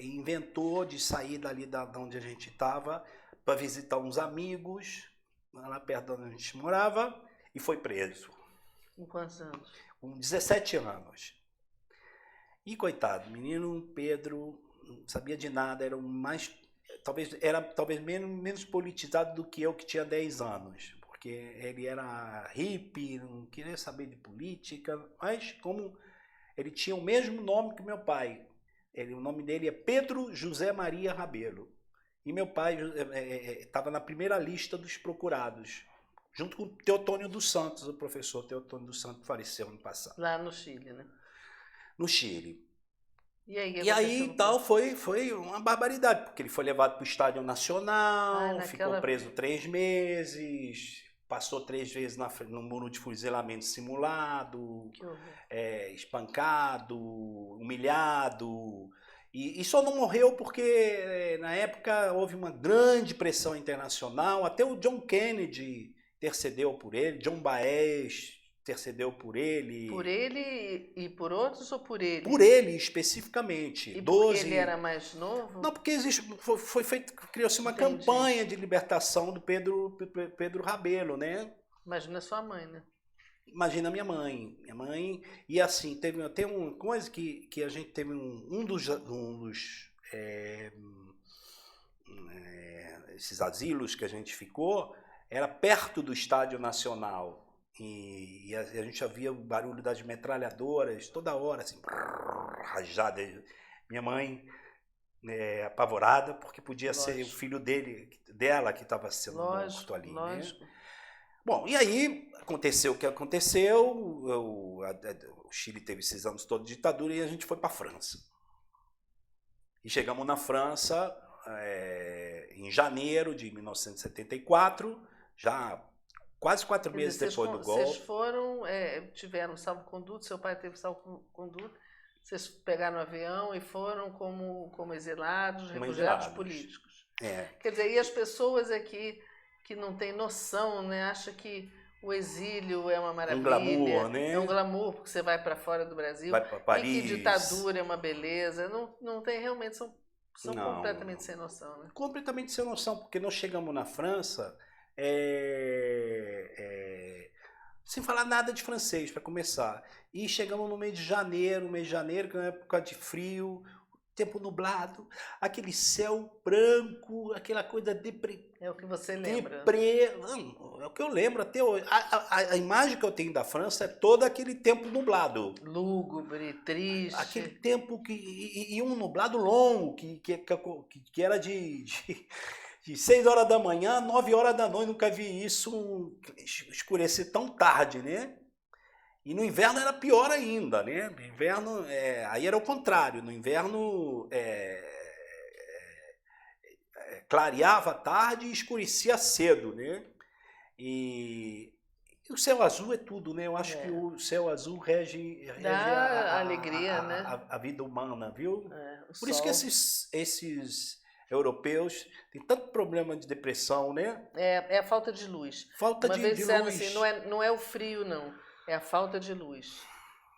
inventou de sair dali da onde a gente estava para visitar uns amigos, lá perto de onde a gente morava, e foi preso. Com quantos anos? Com 17 anos. E coitado, menino Pedro não sabia de nada, era o mais... Talvez menos politizado do que eu, que tinha 10 anos. Porque ele era hippie, não queria saber de política, mas como ele tinha o mesmo nome que meu pai, o nome dele é Pedro José Maria Rabelo. E meu pai estava na primeira lista dos procurados, junto com o Teotônio dos Santos, o professor Teotônio dos Santos, que faleceu ano passado. Lá no Chile, né? No Chile. E aí tal, foi uma barbaridade, porque ele foi levado para o Estádio Nacional, ficou preso 3 meses, passou 3 vezes no muro de fuzilamento simulado, espancado, humilhado. E só não morreu porque na época houve uma grande pressão internacional, até o John Kennedy intercedeu por ele, John Baez intercedeu por ele. Por ele e por outros ou por ele? Por ele especificamente. E porque ele era mais novo? Não, porque criou-se uma campanha de libertação do Pedro Rabelo, né? Imagina sua mãe, né? Imagina minha mãe. E assim, tem uma coisa que a gente teve esses asilos que a gente ficou, era perto do Estádio Nacional. E a gente já via o barulho das metralhadoras toda hora, assim, rajada. Minha mãe apavorada, porque podia ser o filho dela que estava sendo morto ali, lógico. né? Bom, e aí aconteceu o que aconteceu, o Chile teve esses anos todos de ditadura e a gente foi para a França. E chegamos na França em janeiro de 1974, já quase 4 meses depois do golpe. Vocês foram, tiveram salvo-conduto, seu pai teve salvo-conduto, vocês pegaram o avião e foram como exilados, refugiados políticos. Quer dizer, e as pessoas aqui que não têm noção, né, acham que o exílio é uma maravilha, glamour, né? É um glamour, porque você vai para fora do Brasil, vai para Paris, e que ditadura é uma beleza, não tem realmente, são completamente sem noção, né? Completamente sem noção, porque nós chegamos na França sem falar nada de francês, para começar. E chegamos no mês de janeiro, que é uma época de frio, tempo nublado, aquele céu branco, aquela coisa deprê. É o que você lembra. É o que eu lembro até hoje. A imagem que eu tenho da França é todo aquele tempo nublado. Lúgubre, triste. Aquele tempo e um nublado longo, que era de 6 horas da manhã, 9 horas da noite. Nunca vi isso escurecer tão tarde, né? E no inverno era pior ainda, né? No inverno, aí era o contrário. No inverno clareava tarde e escurecia cedo, né? E o céu azul é tudo, né? Eu acho que o céu azul rege a alegria, né? A vida humana, viu? Por sol. Isso que esses europeus têm tanto problema de depressão, né? É a falta de luz. Falta de luz. Assim, não é o frio, não. É a falta de luz.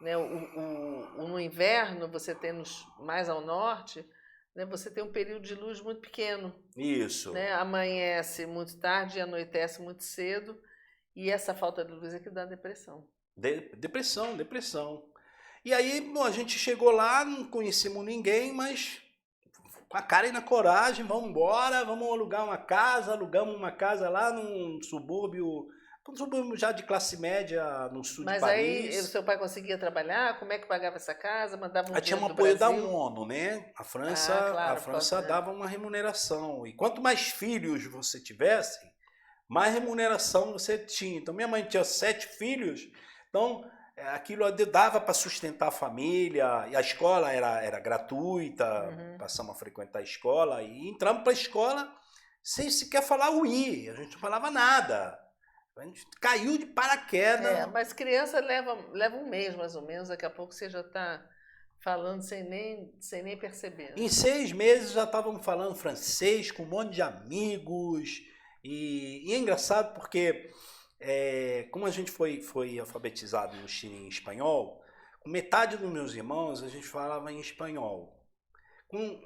Né? No inverno, você tem mais ao norte, né? Você tem um período de luz muito pequeno. Isso. Né? Amanhece muito tarde e anoitece muito cedo. E essa falta de luz é que dá depressão. Depressão. E aí, bom, a gente chegou lá, não conhecemos ninguém, mas com a cara e na coragem, vamos embora, vamos alugar uma casa. Alugamos uma casa lá num subúrbio já de classe média no sul de Paris. Mas aí o seu pai conseguia trabalhar? Como é que pagava essa casa? Mandava um tinha um dinheiro do apoio Brasil? da ONU, né? A França, claro, a França dava uma remuneração. E quanto mais filhos você tivesse, mais remuneração você tinha. Então minha mãe tinha 7 filhos, então aquilo dava para sustentar a família. E a escola era gratuita, passamos a frequentar a escola e entramos para a escola sem sequer falar o I. A gente não falava nada. A gente caiu de paraquedas. Mas criança leva um mês, mais ou menos. Daqui a pouco você já está falando sem nem perceber. Né? Em 6 meses já estávamos falando francês, com um monte de amigos. E é engraçado porque, como a gente foi alfabetizado no Chile em espanhol, com metade dos meus irmãos a gente falava em espanhol. Com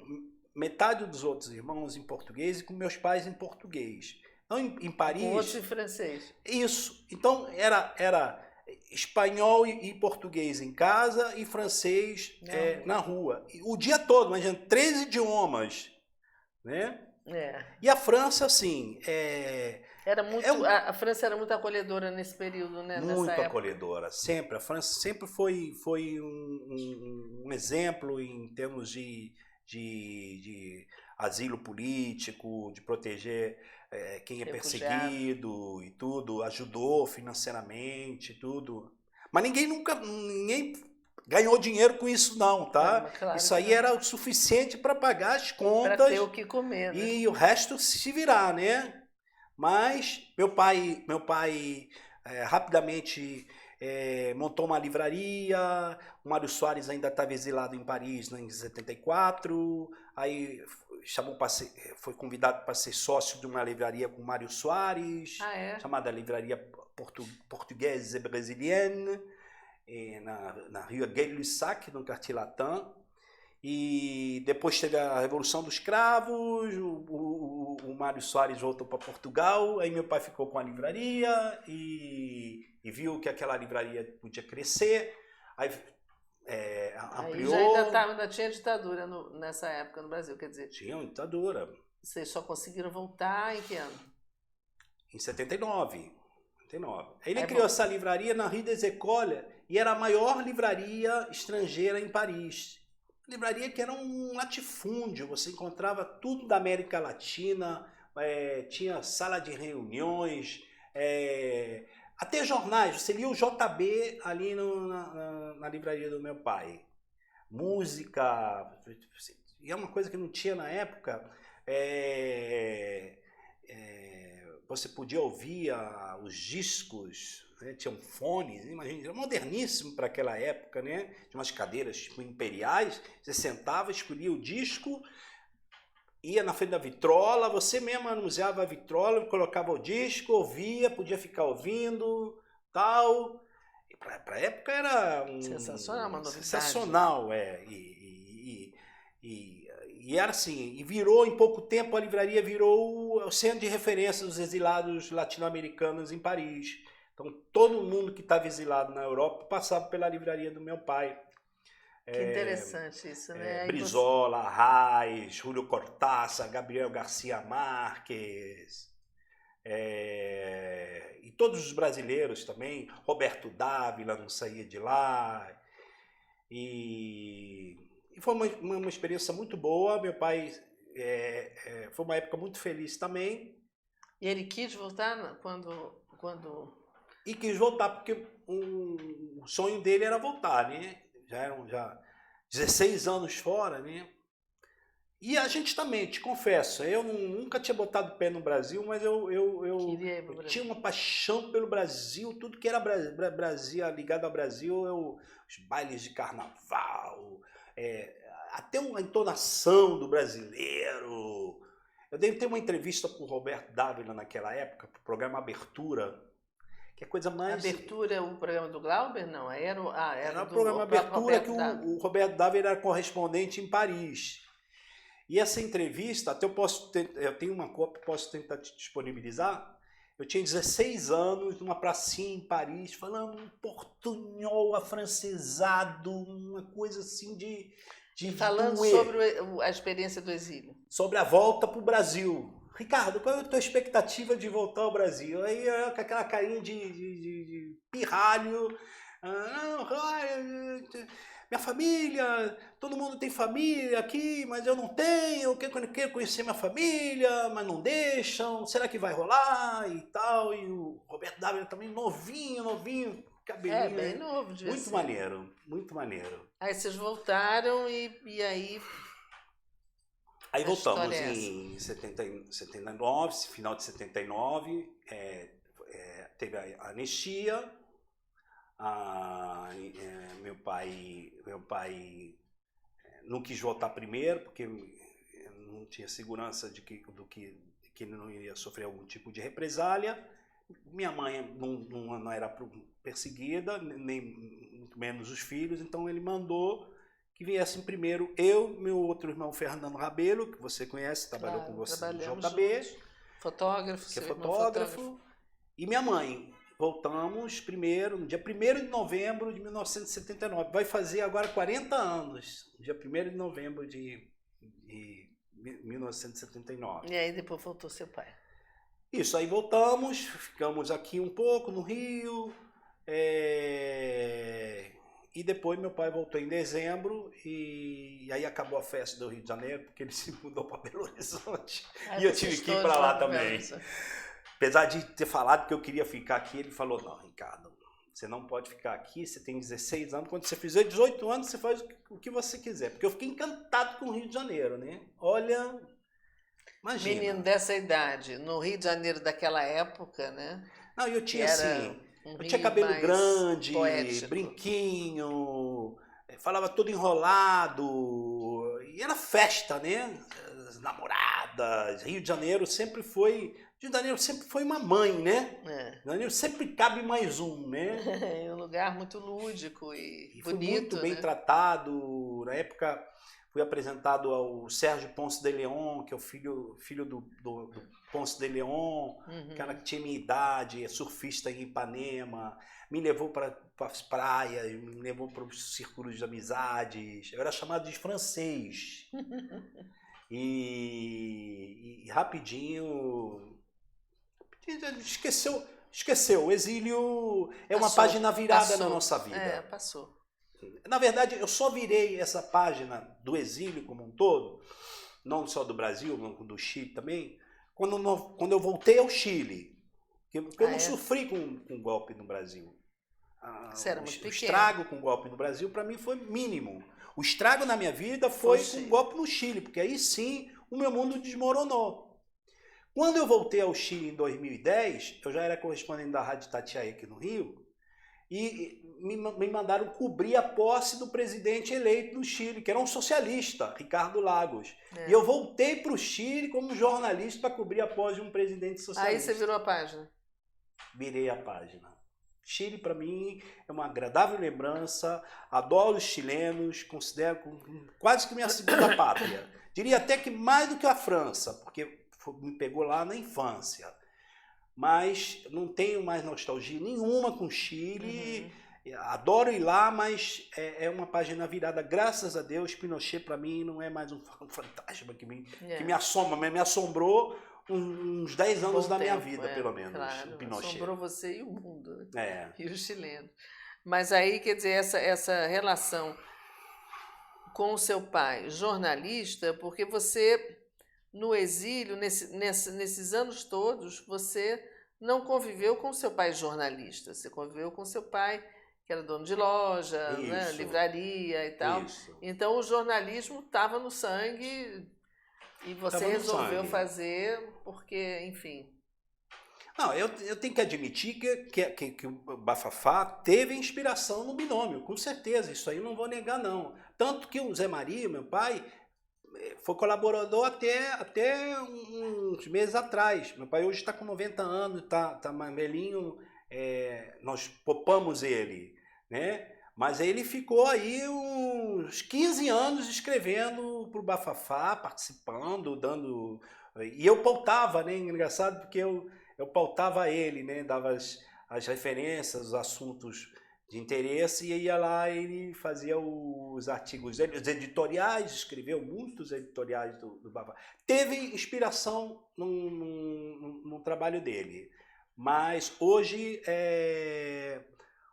metade dos outros irmãos em português e com meus pais em português. Então, em Paris... Com outros em francês. Isso. Então, era espanhol e português em casa e francês na rua. O dia todo, imagina, 3 idiomas, né? E a França, assim... A França era muito acolhedora nesse período, né? Muito acolhedora, sempre. A França sempre foi um exemplo em termos de asilo político, de proteger quem é perseguido e tudo, ajudou financeiramente, tudo. Mas ninguém ganhou dinheiro com isso não, tá? Claro, isso aí era o suficiente para pagar as contas. Para ter o que comer, né? E o resto se virar, né? Mas meu pai rapidamente montou uma livraria. O Mário Soares ainda estava exilado em Paris em 74. Aí foi convidado para ser sócio de uma livraria com o Mário Soares, chamada Livraria Portuguesa e Brasilienne, na rua Gay-Lussac, no Quartier Latin. E depois teve a Revolução dos Cravos, o Mário Soares voltou para Portugal, aí meu pai ficou com a livraria e viu que aquela livraria podia crescer, aí ampliou. Aí já ainda tinha ditadura nessa época no Brasil, quer dizer... Tinha uma ditadura. Vocês só conseguiram voltar em que ano? Em 79. 79. Aí ele É criou bom. essa livraria na Rue des Écoles e era a maior livraria estrangeira em Paris. Livraria que era um latifúndio, você encontrava tudo da América Latina, tinha sala de reuniões, até jornais, você lia o JB ali na livraria do meu pai. Música, e é uma coisa que não tinha na época, você podia ouvir os discos, né? Tinham fones, imagina, era moderníssimo para aquela época, né? Tinha umas cadeiras tipo, imperiais, você sentava, escolhia o disco, ia na frente da vitrola, você mesmo manuseava a vitrola, colocava o disco, ouvia, podia ficar ouvindo, tal. Para a época era Sensacional, uma novidade. sensacional, e era assim, e virou em pouco tempo, a livraria virou o centro de referência dos exilados latino-americanos em Paris. Então todo mundo que estava exilado na Europa passava pela livraria do meu pai. Que interessante isso, né? Brizola, Arraes, Júlio Cortázar, Gabriel Garcia Marques, e todos os brasileiros também, Roberto Dávila não saía de lá, e foi uma experiência muito boa. Meu pai foi uma época muito feliz também. E ele quis voltar quando... E quis voltar porque o sonho dele era voltar, né? Já eram 16 anos fora, né? E a gente também, te confesso, eu nunca tinha botado pé no Brasil, mas eu tinha uma paixão pelo Brasil, tudo que era Brasil, ligado ao Brasil, os bailes de carnaval, até uma entonação do brasileiro. Eu dei uma entrevista com o Roberto Dávila naquela época, para o programa Abertura, que é coisa mais... Abertura, o programa do Glauber? Não, era o programa Abertura, que o Roberto Dávila era correspondente em Paris. E essa entrevista, até eu tenho uma cópia, posso tentar te disponibilizar. Eu tinha 16 anos, numa pracinha em Paris, falando um portunhol afrancesado, uma coisa assim de falando sobre a experiência do exílio. Sobre a volta para o Brasil. Ricardo, qual é a tua expectativa de voltar ao Brasil? Aí com aquela carinha de pirralho. Minha família, todo mundo tem família aqui, mas eu não tenho, eu quero conhecer minha família, mas não deixam, será que vai rolar e tal? E o Roberto Dávila também novinho, cabelinho. Bem novo, devia ser. Muito maneiro. Aí vocês voltaram e aí... Aí voltamos em 79, final de 79, teve a anistia. Meu pai não quis voltar primeiro, porque não tinha segurança de que ele não iria sofrer algum tipo de represália. Minha mãe não era perseguida, nem muito menos os filhos, então ele mandou que viessem primeiro meu outro irmão Fernando Rabelo, que você conhece, trabalhou com você no JB, fotógrafo, que é fotógrafo, e minha mãe. Voltamos primeiro, no dia 1º de novembro de 1979. Vai fazer agora 40 anos, dia 1º de novembro de 1979. E aí depois voltou seu pai. Isso, aí voltamos, ficamos aqui um pouco no Rio, e depois meu pai voltou em dezembro, e aí acabou a festa do Rio de Janeiro, porque ele se mudou para Belo Horizonte, e eu tive que ir para lá também. Apesar de ter falado que eu queria ficar aqui, ele falou, não, Ricardo, você não pode ficar aqui, você tem 16 anos, quando você fizer 18 anos, você faz o que você quiser. Porque eu fiquei encantado com o Rio de Janeiro, né? Olha, imagina. Menino dessa idade, no Rio de Janeiro daquela época, né? Não, eu tinha assim, eu tinha cabelo grande, poético. Brinquinho, falava todo enrolado, e era festa, né? As namoradas, Rio de Janeiro sempre foi uma mãe, né? Rio de Janeiro sempre cabe mais um, né? É um lugar muito lúdico e bonito, foi muito bem né? tratado. Na época fui apresentado ao Sérgio Ponce de Leon, que é o filho do Ponce de Leon, cara que tinha minha idade, é surfista em Ipanema, me levou para as praias, me levou para os círculos de amizades. Eu era chamado de francês. E rapidinho Esqueceu. O exílio é uma Passou, página virada passou. na nossa vida. É, passou. Na verdade, eu só virei essa página do exílio como um todo, não só do Brasil, mas do Chile também, quando eu voltei ao Chile. Porque eu não sofri com um golpe no Brasil. Você era muito O pequeno. estrago com o golpe no Brasil, para mim, foi mínimo. O estrago na minha vida foi com o golpe no Chile, porque aí sim o meu mundo desmoronou. Quando eu voltei ao Chile em 2010, eu já era correspondente da Rádio Itatiaia aqui no Rio, e me mandaram cobrir a posse do presidente eleito do Chile, que era um socialista, Ricardo Lagos. E eu voltei para o Chile como jornalista para cobrir a posse de um presidente socialista. Aí você virou a página? Virei a página. Chile, para mim, é uma agradável lembrança. Adoro os chilenos, considero quase que minha segunda pátria. Diria até que mais do que a França, porque me pegou lá na infância. Mas não tenho mais nostalgia nenhuma com o Chile. Adoro ir lá, mas é uma página virada. Graças a Deus, Pinochet para mim não é mais um fantasma que me assombra. Me assombrou uns 10 anos da minha vida, pelo menos. Claro, o Pinochet. Assombrou você e o mundo. Né? E os chilenos. Mas aí, quer dizer, essa relação com o seu pai, jornalista, porque você, no exílio, nesses anos todos, você não conviveu com seu pai jornalista, você conviveu com seu pai, que era dono de loja, né, livraria e tal. Isso. Então, o jornalismo estava no sangue e você resolveu fazer porque, enfim... Não, eu tenho que admitir que o Bafafá teve inspiração no binômio, com certeza, isso aí eu não vou negar não. Tanto que o Zé Maria, meu pai, foi colaborador até uns meses atrás. Meu pai hoje está com 90 anos, está mais velhinho, nós poupamos ele, né? Mas ele ficou aí uns 15 anos escrevendo para o Bafafá, participando, dando... E eu pautava, né? Engraçado porque eu pautava ele, né? Dava as referências, os assuntos de interesse, e ia lá e ele fazia os artigos dele, os editoriais, escreveu muitos editoriais do Bafafá. Teve inspiração no trabalho dele, mas hoje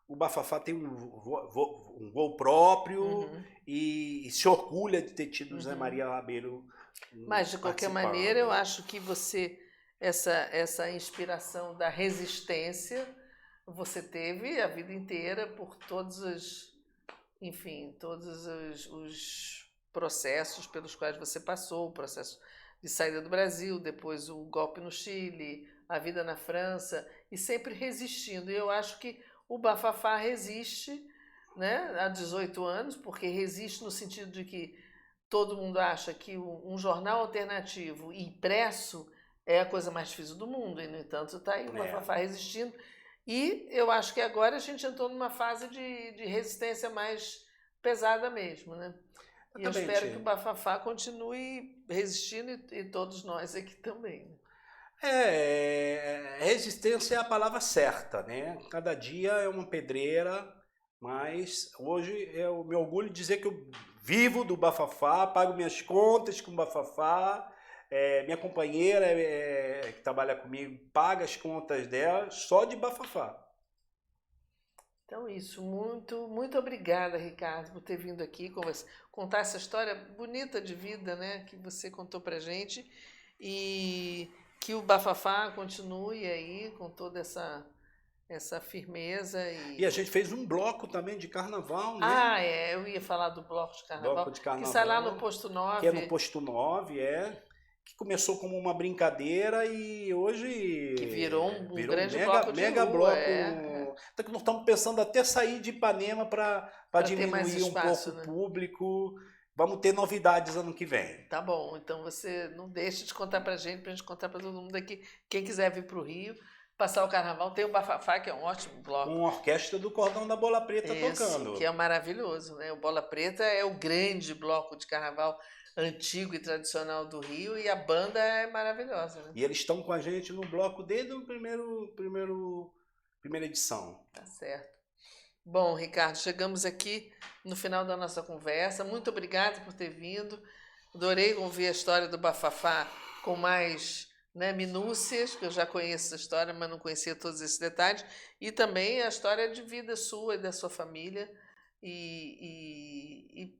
o Bafafá tem um voo próprio e se orgulha de ter tido o Zé Maria Labeiro. Mas, de qualquer maneira, eu acho que você, essa inspiração da resistência, você teve a vida inteira por todos os processos pelos quais você passou, o processo de saída do Brasil, depois o golpe no Chile, a vida na França, e sempre resistindo. E eu acho que o Bafafá resiste, né, há 18 anos, porque resiste no sentido de que todo mundo acha que um jornal alternativo impresso é a coisa mais difícil do mundo, e, no entanto, está aí o Bafafá resistindo. E eu acho que agora a gente entrou numa fase de resistência mais pesada mesmo, né? E eu espero que o Bafafá continue resistindo e todos nós aqui também. Resistência é a palavra certa, né? Cada dia é uma pedreira, mas hoje eu me orgulho de dizer que eu vivo do Bafafá, pago minhas contas com o Bafafá. Minha companheira que trabalha comigo paga as contas dela só de Bafafá. Então isso, muito obrigada, Ricardo, por ter vindo aqui contar essa história bonita de vida, né, que você contou pra gente, e que o Bafafá continue aí com toda essa firmeza. E a gente fez um bloco também de carnaval, né? Eu ia falar do bloco de carnaval, que sai lá no Posto 9. Que é no Posto 9, que começou como uma brincadeira e hoje... Que virou um grande bloco de rua. Bloco. Então que nós estamos pensando até sair de Ipanema para diminuir um pouco o público. Vamos ter novidades ano que vem. Tá bom, então você não deixe de contar pra gente contar para todo mundo aqui. Quem quiser vir pro Rio, passar o carnaval, tem o Bafafá, que é um ótimo bloco. Com a orquestra do Cordão da Bola Preta tocando. Que é maravilhoso, né? O Bola Preta é o grande bloco de carnaval antigo e tradicional do Rio, e a banda é maravilhosa, né? E eles estão com a gente no bloco desde a primeira edição. Tá certo. Bom, Ricardo, chegamos aqui no final da nossa conversa. Muito obrigada por ter vindo. Adorei ouvir a história do Bafafá com mais né, minúcias, que eu já conheço essa história, mas não conhecia todos esses detalhes, e também a história de vida sua e da sua família, e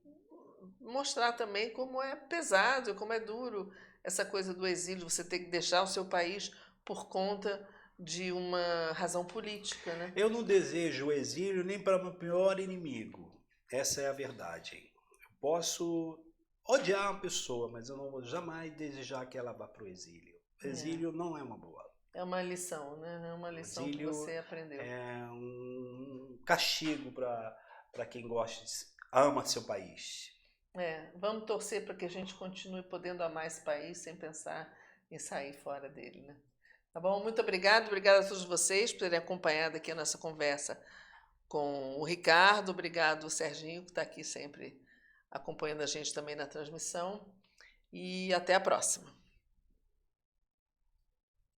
mostrar também como é pesado, como é duro essa coisa do exílio, você ter que deixar o seu país por conta de uma razão política, né? Eu não desejo o exílio nem para o meu pior inimigo. Essa é a verdade. Eu posso odiar uma pessoa, mas eu não vou jamais desejar que ela vá para o exílio. O exílio não é uma boa. É uma lição, né? É uma O lição que exílio você aprendeu. é um castigo para quem ama seu país. Vamos torcer para que a gente continue podendo amar esse país sem pensar em sair fora dele, né? Tá bom? Muito obrigada a todos vocês por terem acompanhado aqui a nossa conversa com o Ricardo. Obrigado, Serginho, que está aqui sempre acompanhando a gente também na transmissão. E até a próxima.